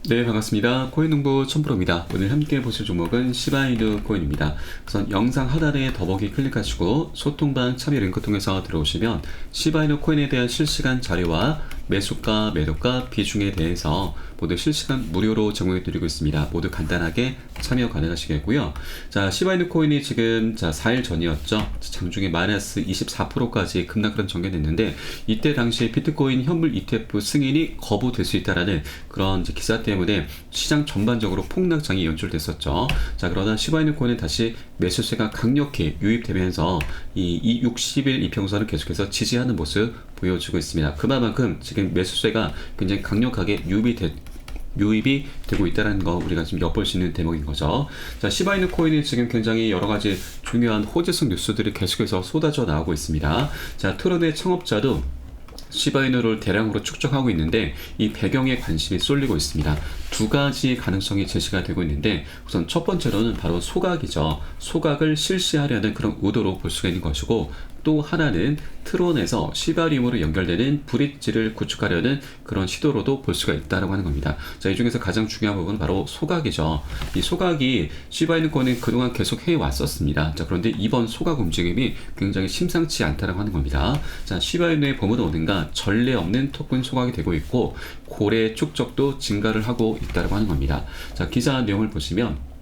네, 반갑습니다. 코인농부 첨프로입니다. 오늘 함께 보실 종목은 시바이누 코인입니다. 우선 영상 하단에 더보기 클릭하시고 소통방 참여 링크 통해서 들어오시면 시바이누 코인에 대한 실시간 자료와 매수가, 매도가, 비중에 대해서 모두 실시간 무료로 제공해 드리고 있습니다. 모두 간단하게 참여 가능하시겠고요. 자, 시바이누 코인이 지금 4일 전이었죠. 장중에 마이너스 24%까지 급락을 전개됐는데 이때 당시에 비트코인 현물 ETF 승인이 거부될 수 있다라는 그런 기사 때문에 시장 전반적으로 폭락장이 연출됐었죠. 자, 그러나 시바이누 코인은 다시 매수세가 강력히 유입되면서 이 60일 이평선을 계속해서 지지하는 모습 보여주고 있습니다. 그만큼 지금 매수세가 굉장히 강력하게 유입이 되고 있다는 거 우리가 지금 엿볼 수 있는 대목인 거죠. 자, 시바이누 코인이 지금 굉장히 여러 가지 중요한 호재성 뉴스들이 계속해서 쏟아져 나오고 있습니다. 자, 트론의 창업자도 시바이누를 대량으로 축적하고 있는데 이 배경에 관심이 쏠리고 있습니다. 두 가지 가능성이 제시가 되고 있는데 우선 첫 번째로는 바로 소각이죠. 소각을 실시하려는 그런 의도로 볼 수가 있는 것이고 또 하나는 트론에서 시바리움으로 연결되는 브릿지를 구축하려는 그런 시도로도 볼 수가 있다고 하는 겁니다. 자, 이 중에서 가장 중요한 부분은 바로 소각이죠. 이 소각이 시바이누 코인은 그동안 계속 해왔었습니다. 자, 그런데 이번 소각 움직임이 굉장히 심상치 않다고 하는 겁니다. 자, 시바이누의 봄은 오는가 전례 없는 토큰 소각이 되고 있고 고래 축적도 증가를 하고 있다고 하는 겁니다. 자, 기사 내용을 보시면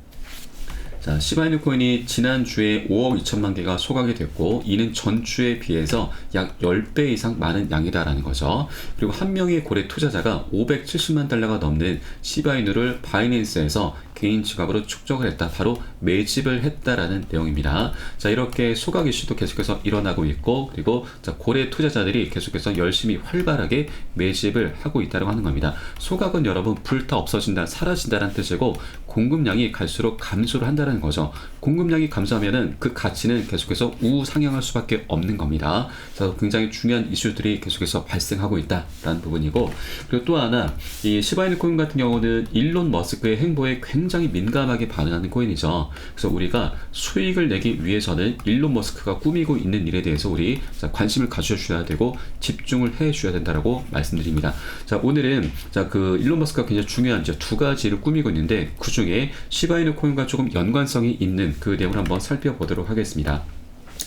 자, 시바이누 코인이 지난주에 5억 2천만 개가 소각이 됐고 이는 전주에 비해서 약 10배 이상 많은 양이다라는 거죠. 그리고 한 명의 고래 투자자가 570만 달러가 넘는 시바이누를 바이낸스에서 개인 지갑으로 축적을 했다. 바로 매집을 했다라는 내용입니다. 자, 이렇게 소각 이슈도 계속해서 일어나고 있고 그리고 자, 고래 투자자들이 계속해서 열심히 활발하게 매집을 하고 있다고 하는 겁니다. 소각은 여러분 불타 없어진다, 사라진다는 뜻이고 공급량이 갈수록 감소를 한다는 거죠. 공급량이 감소하면은 그 가치는 계속해서 우상향할 수밖에 없는 겁니다. 그래서 굉장히 중요한 이슈들이 계속해서 발생하고 있다라는 부분이고 그리고 또 하나 이 시바이누 코인 같은 경우는 일론 머스크의 행보에 굉장히 민감하게 반응하는 코인이죠. 그래서 우리가 수익을 내기 위해서는 일론 머스크가 꾸미고 있는 일에 대해서 우리 관심을 가져주셔야 되고 집중을 해주셔야 된다라고 말씀드립니다. 자, 오늘은 그 일론 머스크가 굉장히 중요한 두 가지를 꾸미고 있는데 그 중에 시바이누 코인과 조금 연관성이 있는 그 내용을 한번 살펴보도록 하겠습니다.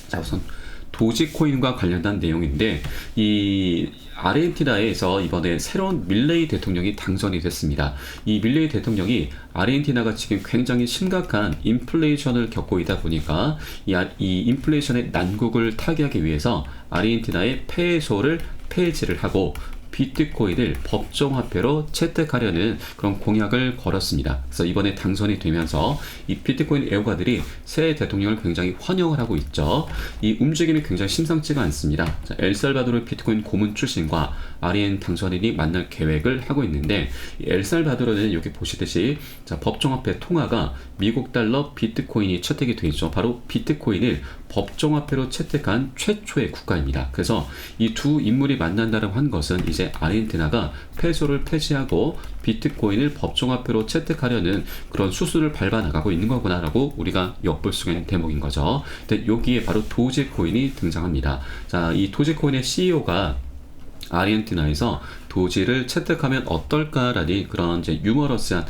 자, 우선 도지코인과 관련된 내용인데 이 아르헨티나에서 이번에 새로운 밀레이 대통령이 당선이 됐습니다. 이 밀레이 대통령이 아르헨티나가 지금 굉장히 심각한 인플레이션을 겪고 있다 보니까 이 인플레이션의 난국을 타개하기 위해서 아르헨티나의 페소를 폐지를 하고 비트코인을 법정화폐로 채택하려는 그런 공약을 걸었습니다. 그래서 이번에 당선이 되면서 이 비트코인 애호가들이 새 대통령을 굉장히 환영을 하고 있죠. 이 움직임이 굉장히 심상치가 않습니다. 자, 엘살바도르 비트코인 고문 출신과 아리엔 당선인이 만날 계획을 하고 있는데 엘살바도르는 여기 보시듯이 자, 법정화폐 통화가 미국 달러 비트코인이 채택이 되어 있죠. 바로 비트코인을 법정화폐로 채택한 최초의 국가입니다. 그래서 이 두 인물이 만난다고 한 것은 이제 아르헨티나가 페소를 폐지하고 비트코인을 법정화폐로 채택하려는 그런 수순을 밟아 나가고 있는 거구나라고 우리가 엿볼 수가 있는 대목인 거죠. 근데 여기에 바로 도지코인이 등장합니다. 자, 이 도지코인의 CEO가 아르헨티나에서 도지를 채택하면 어떨까라는 그런 유머러스한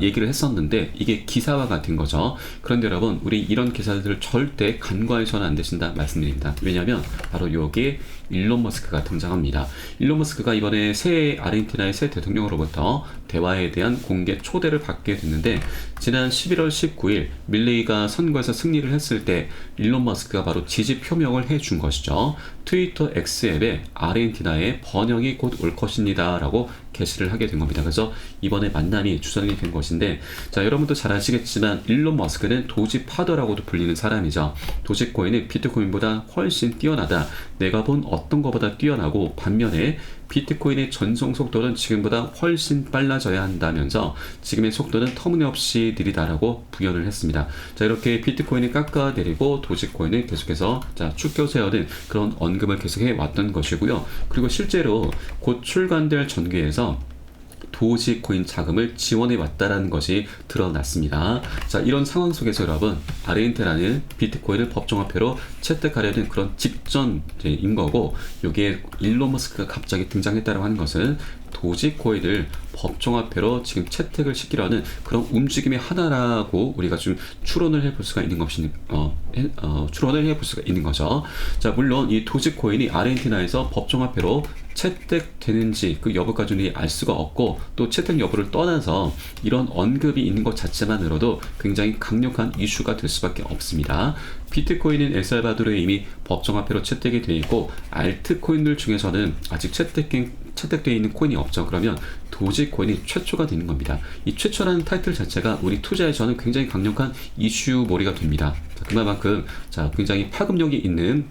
얘기를 했었는데 이게 기사와 같은 거죠. 그런데 여러분 우리 이런 기사들을 절대 간과해서는 안 되신다 말씀드립니다. 왜냐하면 바로 여기에 일론 머스크가 등장합니다. 일론 머스크가 이번에 아르헨티나의 새 대통령으로부터 대화에 대한 공개 초대를 받게 됐는데 지난 11월 19일 밀레이가 선거에서 승리를 했을 때 일론 머스크가 바로 지지 표명을 해준 것이죠. 트위터 X앱에 아르헨티나의 번영이 곧 올 것입니다 라고 게시를 하게 된 겁니다. 그래서 이번에 만남이 주선이 된 것인데 자, 여러분도 잘 아시겠지만 일론 머스크는 도지 파더라고도 불리는 사람이죠. 도지코인은 비트코인보다 훨씬 뛰어나다. 내가 본 어떤 것보다 뛰어나고 반면에 비트코인의 전송 속도는 지금보다 훨씬 빨라져야 한다면서 지금의 속도는 터무니없이 느리다라고 부연을 했습니다. 자, 이렇게 비트코인을 깎아내리고 도지코인을 계속해서 축켜 세우는 그런 언급을 계속해 왔던 것이고요. 그리고 실제로 곧 출간될 전기에서 도지코인 자금을 지원해 왔다라는 것이 드러났습니다. 자, 이런 상황 속에서 여러분 아르헨티나는 비트코인을 법정화폐로 채택하려는 그런 직전인 거고 여기에 일론 머스크가 갑자기 등장했다고 하는 것은 도지코인을 법정화폐로 지금 채택을 시키려는 그런 움직임의 하나라고 우리가 좀 추론을 해볼 수가 있는 추론을 해볼 수가 있는 거죠. 자, 물론 이 도지코인이 아르헨티나에서 법정화폐로 채택되는지 그 여부까지는 알 수가 없고, 또 채택 여부를 떠나서 이런 언급이 있는 것 자체만으로도 굉장히 강력한 이슈가 될 수밖에 없습니다. 비트코인은 엘살바도르에 이미 법정화폐로 채택이 되어 있고, 알트코인들 중에서는 아직 채택되어 있는 코인이 없죠. 그러면 도지코인이 최초가 되는 겁니다. 이 최초라는 타이틀 자체가 우리 투자에서는 굉장히 강력한 이슈몰이가 됩니다. 그만큼 굉장히 파급력이 있는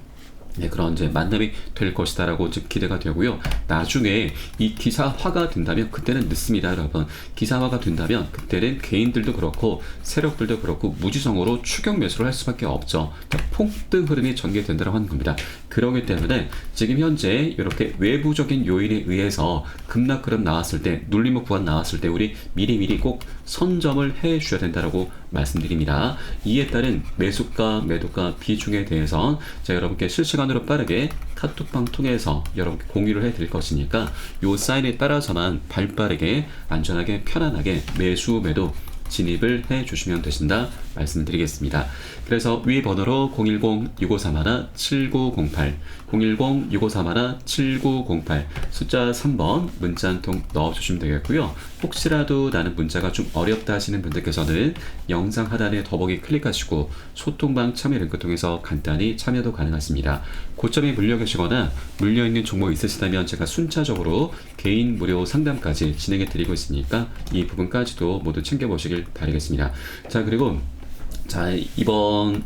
그런 이제 만남이 될 것이다라고 기대가 되고요. 나중에 이 기사화가 된다면 그때는 늦습니다, 여러분. 기사화가 된다면 그때는 개인들도 그렇고 세력들도 그렇고 무지성으로 추격 매수를 할 수밖에 없죠. 그러니까 폭등 흐름이 전개된다고 하는 겁니다. 그렇기 때문에 지금 현재 이렇게 외부적인 요인에 의해서 급락 흐름 나왔을 때, 눌림목 구간 나왔을 때 우리 미리미리 꼭 선점을 해 주셔야 된다라고 말씀드립니다. 이에 따른 매수가, 매도가 비중에 대해서 제가 여러분께 실시간으로 빠르게 카톡방 통해서 여러분께 공유를 해 드릴 것이니까 요 사인에 따라서만 발빠르게 안전하게 편안하게 매수, 매도 진입을 해 주시면 되신다 말씀드리겠습니다. 그래서 위 번호로 010-6531-7908 010-6531-7908 숫자 3번 문자 한 통 넣어주시면 되겠고요. 혹시라도 나는 문자가 좀 어렵다 하시는 분들께서는 영상 하단에 더보기 클릭하시고 소통방 참여 링크 통해서 간단히 참여도 가능하십니다. 고점에 물려 계시거나 물려있는 종목 있으시다면 제가 순차적으로 개인 무료 상담까지 진행해 드리고 있으니까 이 부분까지도 모두 챙겨보시길 바라겠습니다. 자, 그리고 이번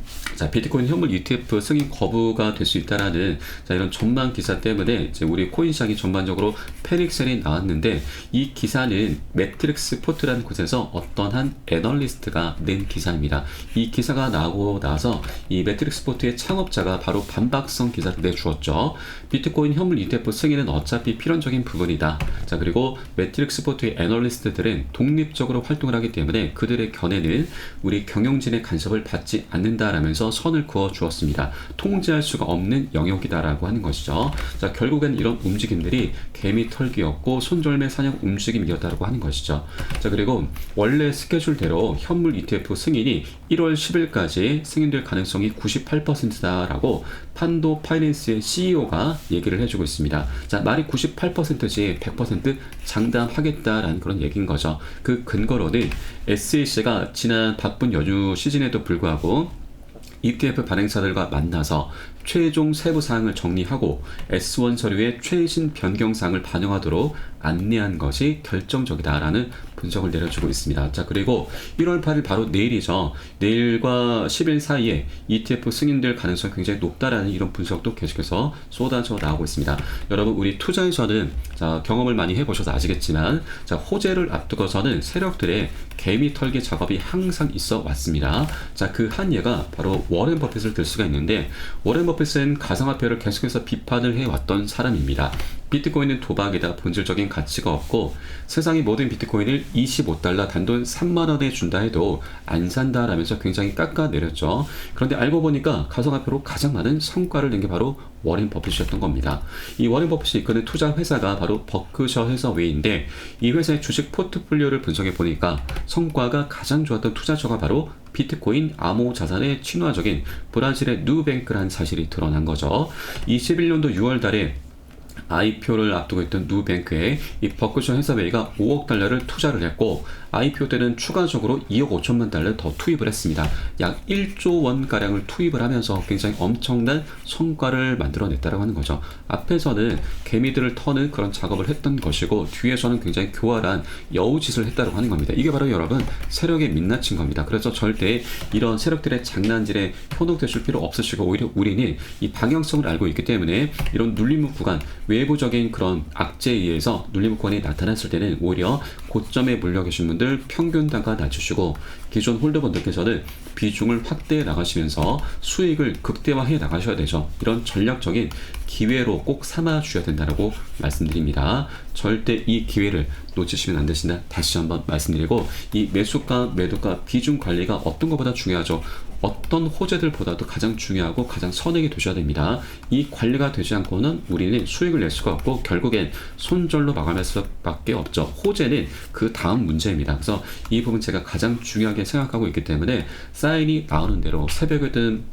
비트코인 현물 ETF 승인 거부가 될 수 있다라는 이런 전망 기사 때문에 이제 우리 코인 시장이 전반적으로 패닉셀이 나왔는데, 이 기사는 매트릭스 포트라는 곳에서 어떤 한 애널리스트가 낸 기사입니다. 이 기사가 나오고 나서 이 매트릭스 포트의 창업자가 바로 반박성 기사를 내주었죠. 비트코인 현물 ETF 승인은 어차피 필연적인 부분이다. 자, 그리고 매트릭스 포트의 애널리스트들은 독립적으로 활동을 하기 때문에 그들의 견해는 우리 경영진의 간섭을 받지 않는다라면서 선을 그어 주었습니다. 통제할 수가 없는 영역이다라고 하는 것이죠. 자, 결국엔 이런 움직임들이 개미 털기였고 손절매 사냥 움직임이었다라고 하는 것이죠. 자, 그리고 원래 스케줄대로 현물 ETF 승인이 1월 10일까지 승인될 가능성이 98%다라고 판도 파이낸스의 CEO가 얘기를 해주고 있습니다. 자, 말이 98%지 100% 장담하겠다라는 그런 얘기인 거죠. 그 근거로는 SEC가 지난 바쁜 연휴 시즌에도 불구하고 ETF 발행사들과 만나서 최종 세부 사항을 정리하고 S1 서류의 최신 변경 사항을 반영하도록 안내한 것이 결정적이다라는 분석을 내려주고 있습니다. 자, 그리고 1월 8일 바로 내일이죠. 내일과 10일 사이에 ETF 승인될 가능성이 굉장히 높다라는 이런 분석도 계속해서 쏟아져 나오고 있습니다. 여러분, 우리 투자에서는 경험을 많이 해보셔서 아시겠지만 호재를 앞두고서는 세력들의 개미 털기 작업이 항상 있어 왔습니다. 자, 그 한 예가 바로 워렌 버핏을 들 수가 있는데, 워렌 버핏은 가상화폐를 계속해서 비판을 해왔던 사람입니다. 비트코인은 도박이다, 본질적인 가치가 없고 세상의 모든 비트코인을 25달러 단돈 3만원에 준다 해도 안 산다라면서 굉장히 깎아내렸죠. 그런데 알고 보니까 가상화폐로 가장 많은 성과를 낸 게 바로 워렌 버핏이었던 겁니다. 이 워렌 버핏이 이끄는 투자 회사가 바로 버크셔 해서웨이인데, 이 회사의 주식 포트폴리오를 분석해 보니까 성과가 가장 좋았던 투자처가 바로 비트코인 암호 자산의 친화적인 브라질의 누뱅크라는 사실이 드러난 거죠. 21년도 6월 달에 IPO를 앞두고 있던 누뱅크에 이 버크셔 해서웨이가 5억 달러를 투자를 했고, IPO 때는 추가적으로 2억 5천만 달러 더 투입을 했습니다. 약 1조 원가량을 투입을 하면서 굉장히 엄청난 성과를 만들어냈다고 하는 거죠. 앞에서는 개미들을 터는 그런 작업을 했던 것이고, 뒤에서는 굉장히 교활한 여우짓을 했다고 하는 겁니다. 이게 바로 여러분 세력의 민낯인 겁니다. 그래서 절대 이런 세력들의 장난질에 현혹되실 필요 없으시고, 오히려 우리는 이 방향성을 알고 있기 때문에 이런 눌림목 구간, 외부적인 그런 악재에 의해서 눌림목 구간이 나타났을 때는 오히려 고점에 물려 계신 분들 평균 단가 낮추시고, 기존 홀더분들께서는 비중을 확대해 나가시면서 수익을 극대화해 나가셔야 되죠. 이런 전략적인 기회로 꼭 삼아 주셔야 된다고 말씀드립니다. 절대 이 기회를 놓치시면 안 되신다 다시 한번 말씀드리고, 이 매수가 매도가 비중 관리가 어떤 것보다 중요하죠. 어떤 호재들보다도 가장 중요하고 가장 선행이 되셔야 됩니다. 이 관리가 되지 않고는 우리는 수익을 낼 수가 없고 결국엔 손절로 마감할 수밖에 없죠. 호재는 그 다음 문제입니다. 그래서 이 부분 제가 가장 중요하게 생각하고 있기 때문에 사인이 나오는 대로 새벽이든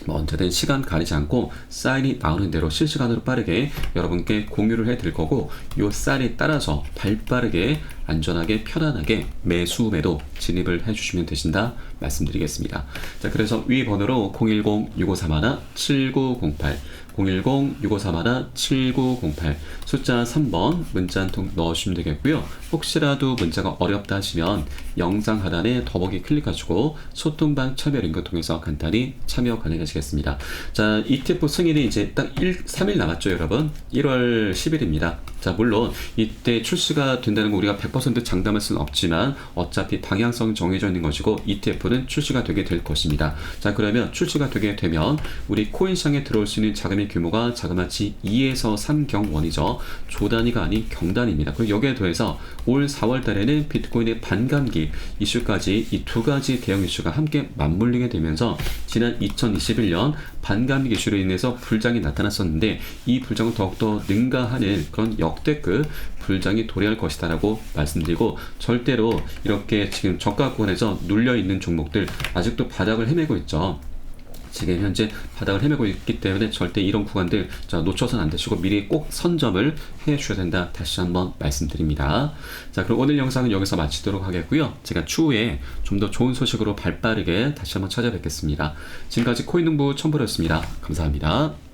뭐 언제든 시간 가리지 않고 사인이 나오는 대로 실시간으로 빠르게 여러분께 공유를 해드릴 거고, 요 사인에 따라서 발빠르게 안전하게 편안하게 매수 매도 진입을 해주시면 되신다 말씀드리겠습니다. 자, 그래서 위 번호로 010-6531-7908 010-6531-7908 숫자 3번 문자 한 통 넣으시면 되겠고요. 혹시라도 문자가 어렵다 하시면 영상 하단에 더보기 클릭하시고 소통방 참여 링크 통해서 간단히 참여 가능하시겠습니다. 자, ETF 승인이 이제 딱 3일 남았죠, 여러분. 1월 10일입니다. 자, 물론 이때 출시가 된다는 거 우리가 100% 장담할 수는 없지만 어차피 방향성이 정해져 있는 것이고 ETF는 출시가 되게 될 것입니다. 자, 그러면 출시가 되게 되면 우리 코인시장에 들어올 수 있는 자금의 규모가 자그마치 2에서 3경원이죠. 조단위가 아닌 경단입니다. 그리고 여기에 더해서 올 4월 달에는 비트코인의 반감기 이슈까지 이 두 가지 대형 이슈가 함께 맞물리게 되면서 지난 2021년 반감기 이슈로 인해서 불장이 나타났었는데 이 불장은 더욱더 능가하는 그런 역대급 불장이 도래할 것이다라고 말씀드리고, 절대로 이렇게 지금 저가권에서 눌려있는 종목들 아직도 바닥을 헤매고 있죠. 지금 현재 바닥을 헤매고 있기 때문에 절대 이런 구간들 놓쳐서는 안 되시고 미리 꼭 선점을 해 주셔야 된다, 다시 한번 말씀드립니다. 자, 그럼 오늘 영상은 여기서 마치도록 하겠고요. 제가 추후에 좀 더 좋은 소식으로 발빠르게 다시 한번 찾아뵙겠습니다. 지금까지 코인농부 첨보였습니다. 감사합니다.